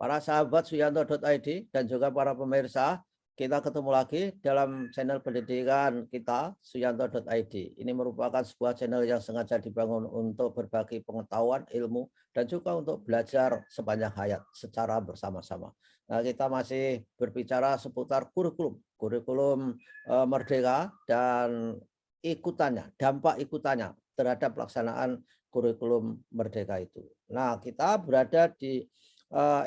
Para sahabat Suyanto.id dan juga para pemirsa, kita ketemu lagi dalam channel pendidikan kita Suyanto.id. Ini merupakan sebuah channel yang sengaja dibangun untuk berbagi pengetahuan, ilmu, dan juga untuk belajar sepanjang hayat secara bersama-sama. Nah, kita masih berbicara seputar kurikulum Merdeka dan ikutannya, dampak ikutannya terhadap pelaksanaan kurikulum Merdeka itu. Nah, kita berada di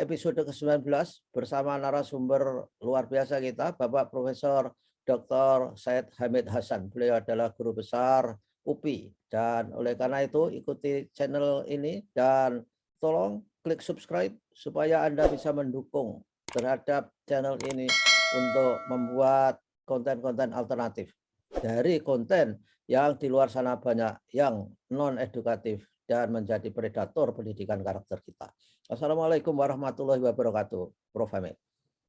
episode ke-19 bersama narasumber luar biasa kita, Bapak Profesor Dr. Said Hamid Hasan. Beliau adalah guru besar UPI, dan oleh karena itu ikuti channel ini dan tolong klik subscribe supaya Anda bisa mendukung terhadap channel ini untuk membuat konten-konten alternatif dari konten yang di luar sana banyak yang non edukatif dan menjadi predator pendidikan karakter kita. Assalamualaikum warahmatullahi wabarakatuh, Prof. Hamid.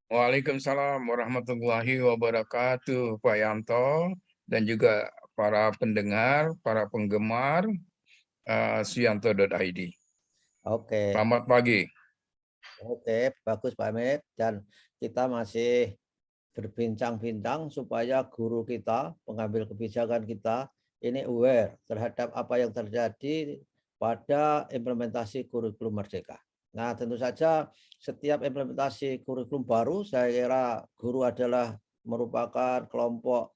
Waalaikumsalam warahmatullahi wabarakatuh, Pak Yanto, dan juga para pendengar, para penggemar Suyanto.id. Oke. Selamat pagi. Oke, bagus Pak Hamid. Dan kita masih berbincang-bincang supaya guru kita, pengambil kebijakan kita, ini aware terhadap apa yang terjadi pada implementasi kurikulum Merdeka. Nah, tentu saja setiap implementasi kurikulum baru, saya kira guru adalah merupakan kelompok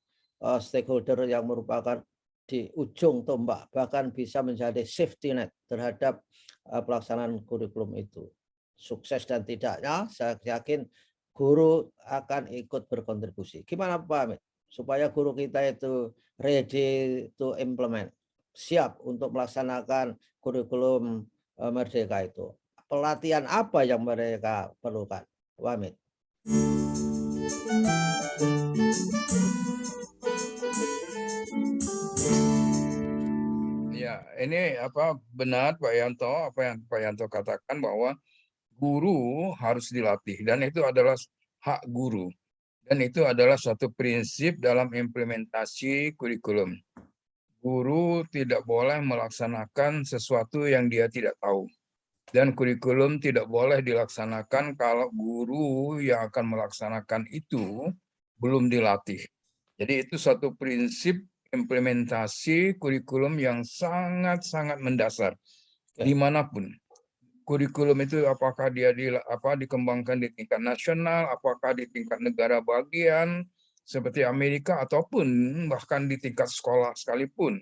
stakeholder yang merupakan di ujung tombak, bahkan bisa menjadi safety net terhadap pelaksanaan kurikulum itu. Sukses dan tidaknya, saya yakin guru akan ikut berkontribusi. Gimana Pak Hamid? Supaya guru kita itu ready to implement, siap untuk melaksanakan kurikulum Merdeka itu. Pelatihan apa yang mereka perlukan, Pak Hamid? Ya, ini benar Pak Yanto, apa yang Pak Yanto katakan bahwa guru harus dilatih dan itu adalah hak guru. Dan itu adalah suatu prinsip dalam implementasi kurikulum. Guru tidak boleh melaksanakan sesuatu yang dia tidak tahu. Dan kurikulum tidak boleh dilaksanakan kalau guru yang akan melaksanakan itu belum dilatih. Jadi itu suatu prinsip implementasi kurikulum yang sangat-sangat mendasar dimanapun. Kurikulum itu apakah dia dikembangkan di tingkat nasional, apakah di tingkat negara bagian seperti Amerika, ataupun bahkan di tingkat sekolah sekalipun.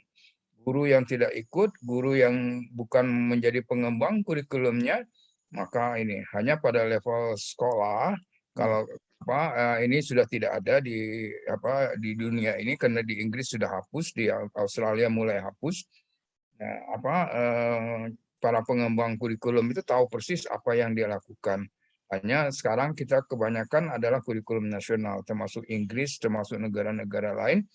Guru yang tidak ikut, guru yang bukan menjadi pengembang kurikulumnya, maka ini hanya pada level sekolah. Kalau ini sudah tidak ada di dunia ini, karena di Inggris sudah hapus, di Australia mulai hapus. Para pengembang kurikulum itu tahu persis apa yang dia lakukan. Hanya sekarang kita kebanyakan adalah kurikulum nasional, termasuk Inggris, termasuk negara-negara lain,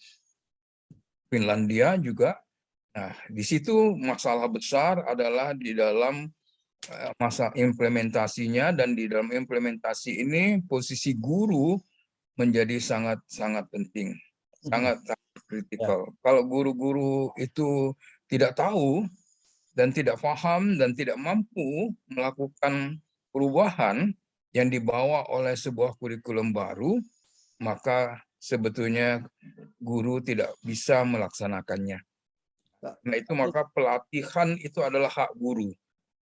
Finlandia juga. Nah, di situ masalah besar adalah di dalam masa implementasinya, dan di dalam implementasi ini posisi guru menjadi sangat-sangat penting, sangat kritikal. Kalau guru-guru itu tidak tahu dan tidak paham dan tidak mampu melakukan perubahan yang dibawa oleh sebuah kurikulum baru, maka sebetulnya guru tidak bisa melaksanakannya. Nah, itu maka pelatihan itu adalah hak guru.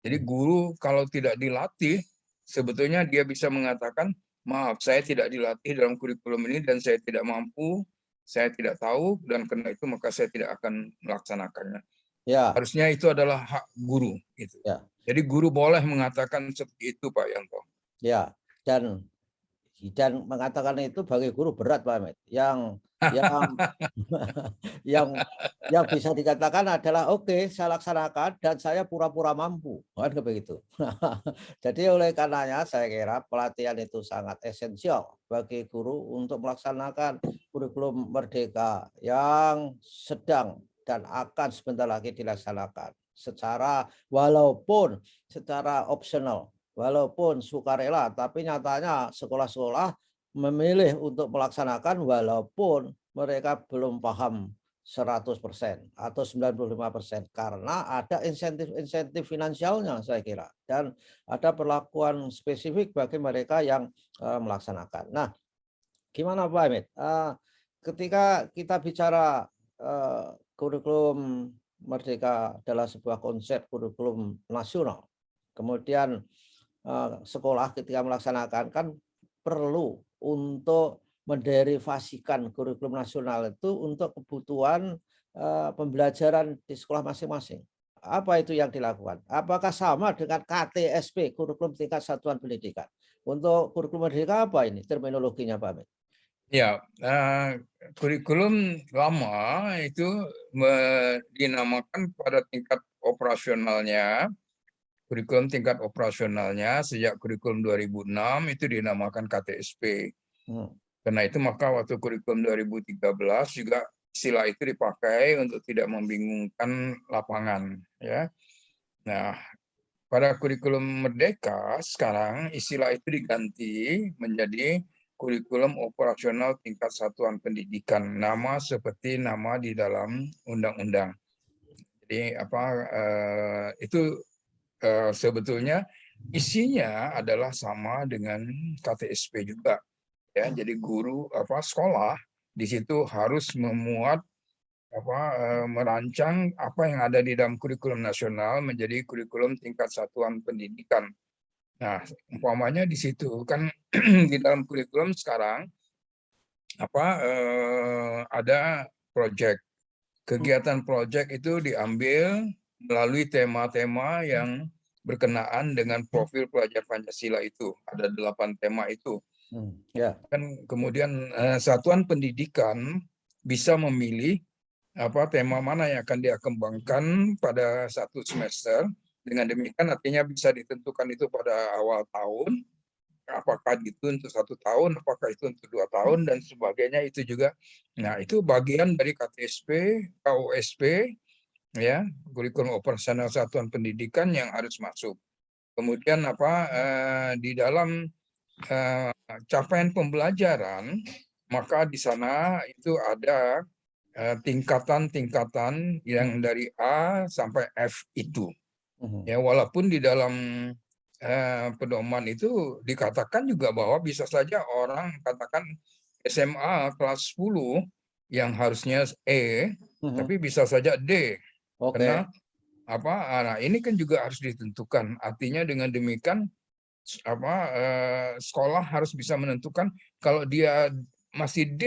Jadi guru kalau tidak dilatih, sebetulnya dia bisa mengatakan, maaf, saya tidak dilatih dalam kurikulum ini dan saya tidak mampu, saya tidak tahu, dan karena itu maka saya tidak akan melaksanakannya. Ya. Harusnya itu adalah hak guru. Gitu. Ya. Jadi guru boleh mengatakan seperti itu, Pak Yanto. Ya, dan mengatakan itu bagi guru berat Pak Ahmed. Yang yang bisa dikatakan adalah oke, saya laksanakan dan saya pura-pura mampu, kan begitu. Jadi oleh karenanya saya kira pelatihan itu sangat esensial bagi guru untuk melaksanakan kurikulum Merdeka yang sedang dan akan sebentar lagi dilaksanakan walaupun secara opsional, walaupun sukarela, tapi nyatanya sekolah-sekolah memilih untuk melaksanakan walaupun mereka belum paham 100% atau 95% karena ada insentif-insentif finansialnya saya kira dan ada perlakuan spesifik bagi mereka yang melaksanakan. Nah, gimana Pak Hamid? Ketika kita bicara kurikulum Merdeka adalah sebuah konsep kurikulum nasional, kemudian sekolah ketika melaksanakan kan perlu untuk menderivasikan kurikulum nasional itu untuk kebutuhan pembelajaran di sekolah masing-masing. Apa itu yang dilakukan? Apakah sama dengan KTSP, kurikulum tingkat satuan pendidikan? Untuk kurikulum merdeka apa ini terminologinya Pak Hamid? Ya, kurikulum lama itu dinamakan pada tingkat operasionalnya, kurikulum tingkat operasionalnya sejak kurikulum 2006 itu dinamakan KTSP. Karena itu maka waktu kurikulum 2013 juga istilah itu dipakai untuk tidak membingungkan lapangan, ya. Nah, pada kurikulum Merdeka sekarang istilah itu diganti menjadi kurikulum operasional tingkat satuan pendidikan, nama seperti nama di dalam undang-undang. Jadi itu sebetulnya isinya adalah sama dengan KTSP juga, ya. Jadi guru sekolah di situ harus memuat merancang apa yang ada di dalam kurikulum nasional menjadi kurikulum tingkat satuan pendidikan. Nah, umpamanya di situ kan di dalam kurikulum sekarang ada proyek. Kegiatan proyek itu diambil melalui tema-tema yang berkenaan dengan profil pelajar Pancasila itu. Ada 8 tema itu. Kan kemudian satuan pendidikan bisa memilih tema mana yang akan dia kembangkan pada satu semester. Dengan demikian artinya bisa ditentukan itu pada awal tahun, apakah itu untuk 1 tahun, apakah itu untuk 2 tahun, dan sebagainya itu juga. Nah, itu bagian dari KTSP, KOSP, ya, kurikulum operasional satuan pendidikan yang harus masuk. Kemudian di dalam capaian pembelajaran, maka di sana itu ada tingkatan-tingkatan yang dari A sampai F itu. Ya, walaupun di dalam pedoman itu dikatakan juga bahwa bisa saja orang katakan SMA kelas 10 yang harusnya E, tapi bisa saja D. Karena nah ini kan juga harus ditentukan. Artinya dengan demikian sekolah harus bisa menentukan kalau dia masih D,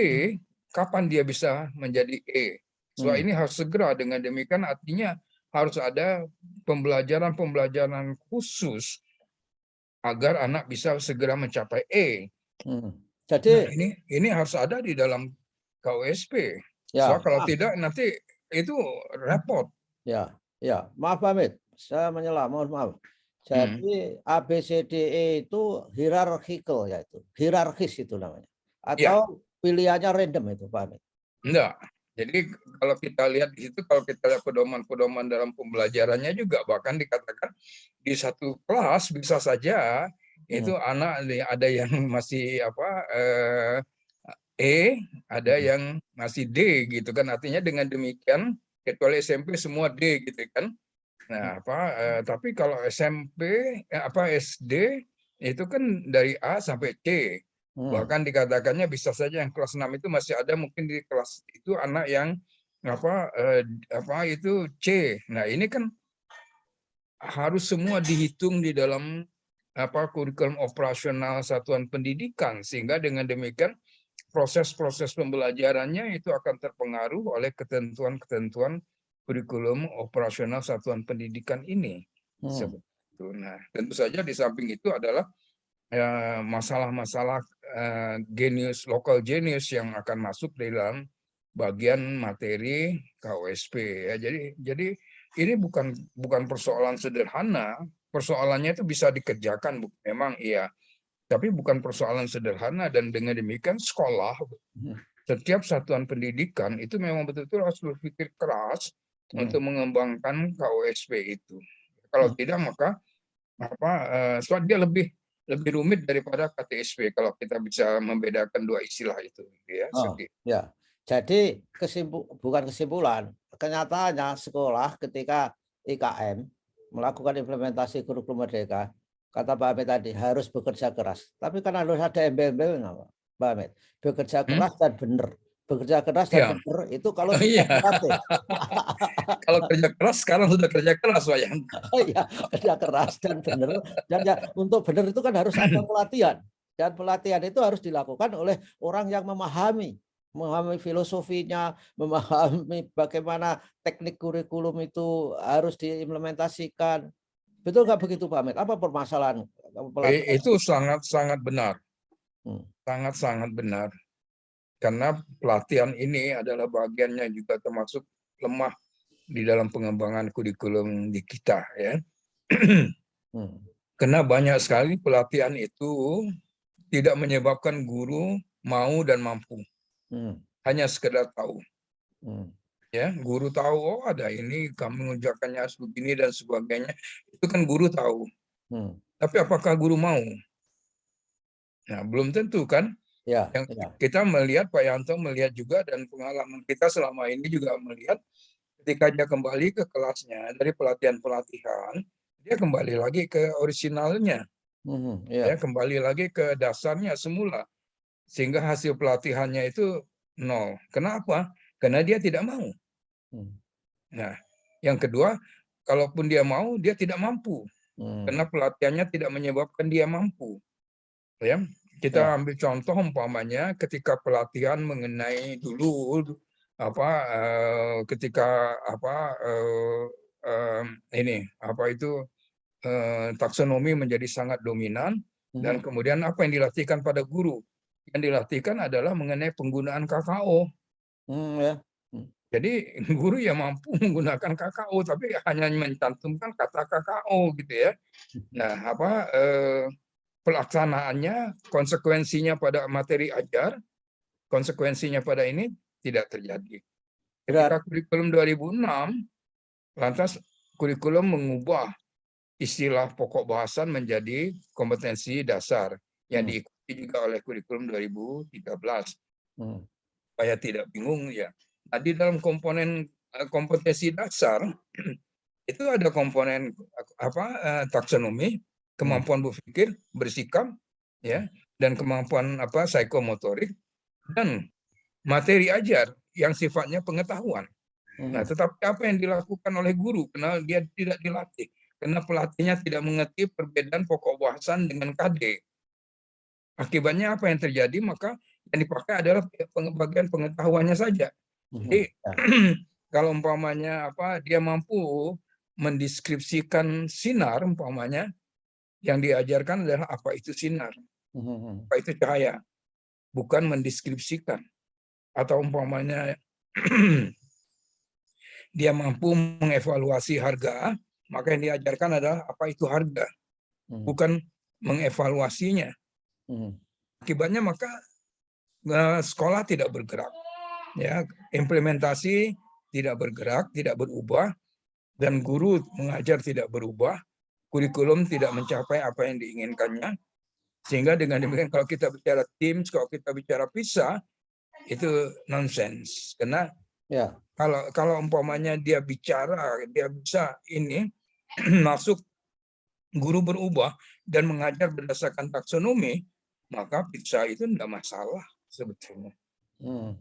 kapan dia bisa menjadi E. So ini harus segera. Dengan demikian artinya harus ada pembelajaran khusus agar anak bisa segera mencapai E. Jadi nah, ini harus ada di dalam KOSP. So kalau tidak nanti itu repot. Ya, maaf Pak Hamid, saya menyela, mohon maaf. Jadi ABCDE itu hierarchical ya itu, hierarkis itu namanya. Atau pilihannya random itu Pak Hamid? Enggak. Jadi kalau kita lihat di situ, kalau kita lihat pedoman-pedoman dalam pembelajarannya juga bahkan dikatakan di satu kelas bisa saja itu anak ada yang masih E, ada yang masih D gitu kan. Artinya dengan demikian kecuali SMP semua D gitu kan. Nah, tapi kalau SMP SD itu kan dari A sampai C. Bahkan dikatakannya bisa saja yang kelas 6 itu masih ada mungkin di kelas itu anak yang itu C. Nah, ini kan harus semua dihitung di dalam kurikulum operasional satuan pendidikan, sehingga dengan demikian proses-proses pembelajarannya itu akan terpengaruh oleh ketentuan-ketentuan kurikulum operasional satuan pendidikan ini. Seperti itu. Nah, tentu saja di samping itu adalah masalah-masalah lokal genius yang akan masuk dalam bagian materi KOSP. Ya, jadi ini bukan persoalan sederhana. Persoalannya itu bisa dikerjakan, memang iya. Tapi bukan persoalan sederhana, dan dengan demikian sekolah, setiap satuan pendidikan itu memang betul-betul harus berpikir keras untuk mengembangkan KOSP itu. Kalau tidak maka dia lebih rumit daripada KTSP kalau kita bisa membedakan dua istilah itu, ya. Jadi bukan kesimpulan, kenyataannya sekolah ketika IKM melakukan implementasi kurikulum merdeka, kata Pak Hamid tadi harus bekerja keras. Tapi kan harus ada embel-embelnya, Pak Hamid. Bekerja Hmm? keras dan benar. Bekerja keras dan Ya, benar itu kalau oh, sudah iya. dilatih. Kalau kerja keras sekarang sudah kerja keras, Pak Yanto. Iya, kerja keras dan benar. Dan ya, untuk benar itu kan harus ada pelatihan. Dan pelatihan itu harus dilakukan oleh orang yang memahami filosofinya, memahami bagaimana teknik kurikulum itu harus diimplementasikan. Betul nggak begitu, Pak Ahmed? Apa permasalahan pelatihan? Itu sangat-sangat benar. Hmm. Sangat-sangat benar. Karena pelatihan ini adalah bagiannya juga termasuk lemah di dalam pengembangan kurikulum di kita, ya. Hmm. Karena banyak sekali pelatihan itu tidak menyebabkan guru mau dan mampu. Hmm. Hanya sekedar tahu. Hmm. Ya, guru tahu, oh ada ini, kamu mengerjakannya begini dan sebagainya. Itu kan guru tahu. Hmm. Tapi apakah guru mau? Nah, belum tentu kan. Ya, Yang ya. kita melihat, Pak Yanto melihat juga, dan pengalaman kita selama ini juga melihat, ketika dia kembali ke kelasnya dari pelatihan-pelatihan, dia kembali lagi ke orisinalnya, Hmm. ya, Ya. kembali lagi ke dasarnya semula, sehingga hasil pelatihannya itu nol. Kenapa? Karena dia tidak mau. Hmm. Nah, yang kedua, kalaupun dia mau, dia tidak mampu, Hmm. karena pelatihannya tidak menyebabkan dia mampu. Ya, Ya. kita ambil contoh umpamanya ketika pelatihan mengenai dulu ketika ini itu taksonomi menjadi sangat dominan, dan Hmm. kemudian apa yang dilatihkan pada guru? Yang dilatihkan adalah mengenai penggunaan KKO. Hmm. Ya. Hmm. Jadi guru ya mampu menggunakan KKO, tapi hanya mencantumkan kata KKO gitu ya. Nah, pelaksanaannya, konsekuensinya pada materi ajar, konsekuensinya pada ini tidak terjadi. Berat. Ketika kurikulum 2006, lantas kurikulum mengubah istilah pokok bahasan menjadi kompetensi dasar yang Hmm. diikuti juga oleh kurikulum 2013. Hmm. Supaya tidak bingung ya. Nah, di dalam komponen kompetensi dasar itu ada komponen taksonomi, Hmm. kemampuan berpikir, bersikap, ya, dan kemampuan psikomotorik, dan materi ajar yang sifatnya pengetahuan. Nah, Hmm. tetapi apa yang dilakukan oleh guru karena dia tidak dilatih, karena pelatihnya tidak mengerti perbedaan pokok bahasan dengan KD. Akibatnya apa yang terjadi? Maka yang dipakai adalah bagian pengetahuannya saja. Hmm. Jadi Ya. kalau umpamanya dia mampu mendeskripsikan sinar, umpamanya yang diajarkan adalah apa itu sinar, Hmm. apa itu cahaya, bukan mendeskripsikan. Atau umpamanya dia mampu mengevaluasi harga, maka yang diajarkan adalah apa itu harga, Hmm. bukan mengevaluasinya. Hmm. Akibatnya maka sekolah tidak bergerak, ya, implementasi tidak bergerak, tidak berubah, dan guru mengajar tidak berubah, kurikulum tidak mencapai apa yang diinginkannya. Sehingga dengan demikian kalau kita bicara tim, kalau kita bicara PISA, itu nonsens. Karena Ya. kalau umpamanya dia bicara, dia bisa ini masuk, guru berubah dan mengajar berdasarkan taksonomi, maka PISA itu tidak masalah sebetulnya. Hmm.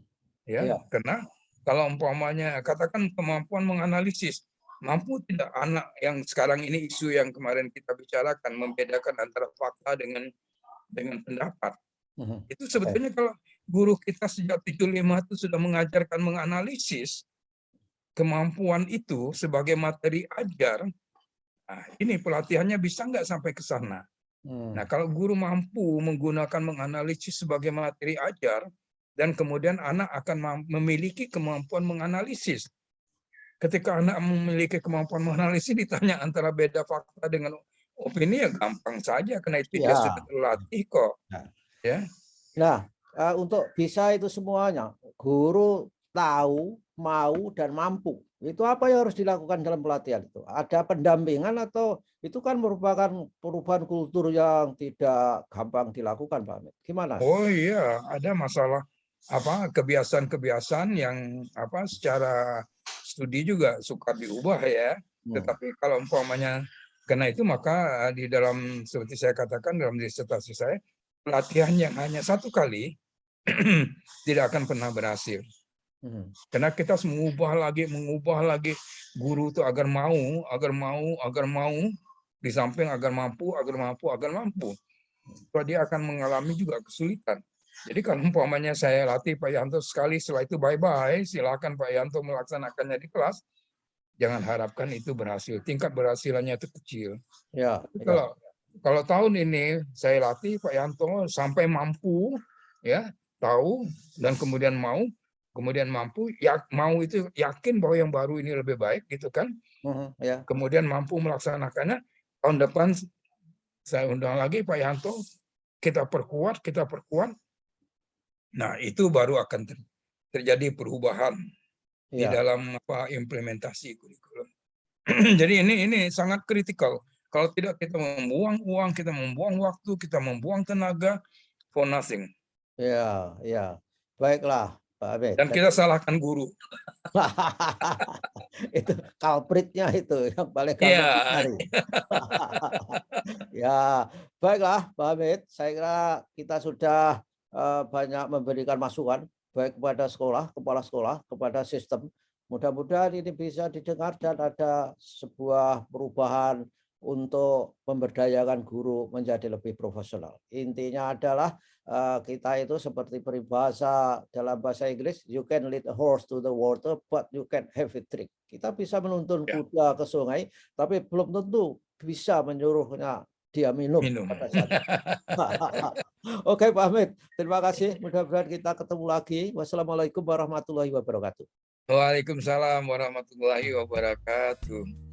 Ya, Ya. karena kalau umpamanya katakan kemampuan menganalisis, mampu tidak anak yang sekarang ini isu yang kemarin kita bicarakan, membedakan antara fakta dengan pendapat. Hmm. Itu sebetulnya kalau guru kita sejak 75 itu sudah mengajarkan menganalisis kemampuan itu sebagai materi ajar, nah ini pelatihannya bisa nggak sampai ke sana. Hmm. Nah, kalau guru mampu menggunakan menganalisis sebagai materi ajar, dan kemudian anak akan memiliki kemampuan menganalisis. Ketika anak memiliki kemampuan menganalisis, ditanya antara beda fakta dengan opini, ya gampang saja, karena itu dia sudah Ya. terlatih kok. Ya. Ya, Nah, untuk bisa itu semuanya, guru tahu, mau, dan mampu. Itu apa yang harus dilakukan dalam pelatihan itu? Ada pendampingan atau itu kan merupakan perubahan kultur yang tidak gampang dilakukan, Pak Amit. Gimana? oh iya, ada masalah kebiasaan-kebiasaan yang secara studi juga suka diubah ya. Tetapi kalau umpamanya karena itu maka di dalam seperti saya katakan dalam disertasi saya, pelatihan yang hanya satu kali tidak akan pernah berhasil. Karena kita harus mengubah lagi guru itu agar mau, di samping agar mampu. Jadi dia akan mengalami juga kesulitan. Jadi kalau umpamanya saya latih Pak Yanto sekali, setelah itu bye-bye, silakan Pak Yanto melaksanakannya di kelas, jangan harapkan itu berhasil. Tingkat berhasilannya itu kecil. Ya, Tapi ya. kalau tahun ini saya latih Pak Yanto sampai mampu, ya tahu dan kemudian mampu, mau itu yakin bahwa yang baru ini lebih baik gitu kan, Ya. kemudian mampu melaksanakannya, tahun depan saya undang lagi Pak Yanto, kita perkuat. Nah itu baru akan terjadi perubahan di Ya. dalam implementasi kurikulum. Jadi ini sangat kritikal. Kalau tidak kita membuang uang, kita membuang waktu, kita membuang tenaga for nothing. Ya, ya. Baiklah, Pak Abed. Dan kita salahkan guru. Itu culpritnya itu yang paling gampang Iya. dicari. Ya, baiklah Pak Hamid, saya kira kita sudah banyak memberikan masukan baik kepada sekolah, kepala sekolah, kepada sistem. Mudah-mudahan ini bisa didengar dan ada sebuah perubahan untuk memberdayakan guru menjadi lebih profesional. Intinya adalah kita itu seperti peribahasa dalam bahasa Inggris, you can lead a horse to the water, but you can have a drink. Kita bisa menuntun kuda ke sungai, tapi belum tentu bisa menyuruhnya dia minum pada saat itu. Oke Pak Hamid, terima kasih. Mudah-mudahan kita ketemu lagi. Wassalamualaikum warahmatullahi wabarakatuh. Waalaikumsalam warahmatullahi wabarakatuh.